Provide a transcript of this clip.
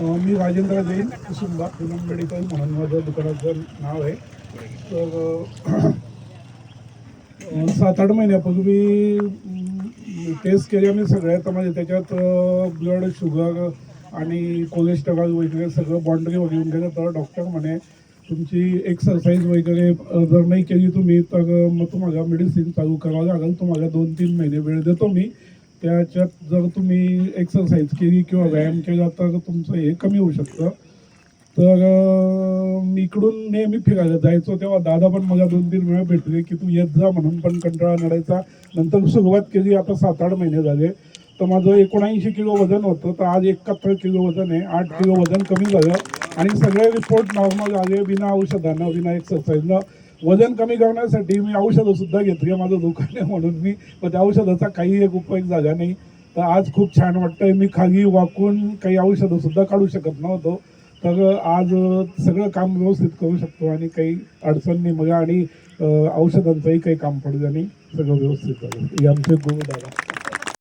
मी Rajendra Jain Kusumba Poonam medical म्हणून माझं दुकानाचं नाव आहे. तर 7-8 महिन्यापूर्वी टेस्ट केली आम्ही सगळ्यात. म्हणजे त्याच्यात ब्लड शुगर आणि कोलेस्ट्रॉल वगैरे सगळं बॉन्ड्री वगैरे येऊन गेलं. तर डॉक्टर म्हणे तुमची एक्सरसाइज वगैरे जर नाही केली तुम्ही तर मग तुम्हाला मेडिसिन चालू करावं लागेल. तुम्हाला 2-3 महिने वेळ देतो मी. त्याच्यात जर तुम्ही एक्सरसाइज केली किंवा व्यायाम केला तर तुमचं हे कमी होऊ शकतं. तर मी इकडून नेहमी फिरायला जायचो तेव्हा दादा पण मला 2-3 वेळा भेटले की तू येत जा म्हणून, पण कंटाळा नडायचा. नंतर सुरुवात केली. आता 7-8 महिने झाले. तर माझं 79 किलो वजन होतं, तर आज 71 किलो वजन आहे. 8 किलो वजन कमी झालं आणि सगळे रिपोर्ट नॉर्मल आले. बिना औषधानं बिना एक्सरसाइजनं वजन कमी करण्यासाठी मी औषधंसुद्धा घेतली. माझं दुकान आहे म्हणून मी, पण त्या औषधाचा काही एक उपयोग झाला नाही. तर आज खूप छान वाटतंय. मी खाली वाकून काही औषधंसुद्धा काढू शकत नव्हतो. तर आज सगळं काम व्यवस्थित करू शकतो आणि काही अडचण नाही मला. आणि औषधांचंही काही काम पडलं नाही. सगळं व्यवस्थित झालं. हे आमचे गुरु दादा.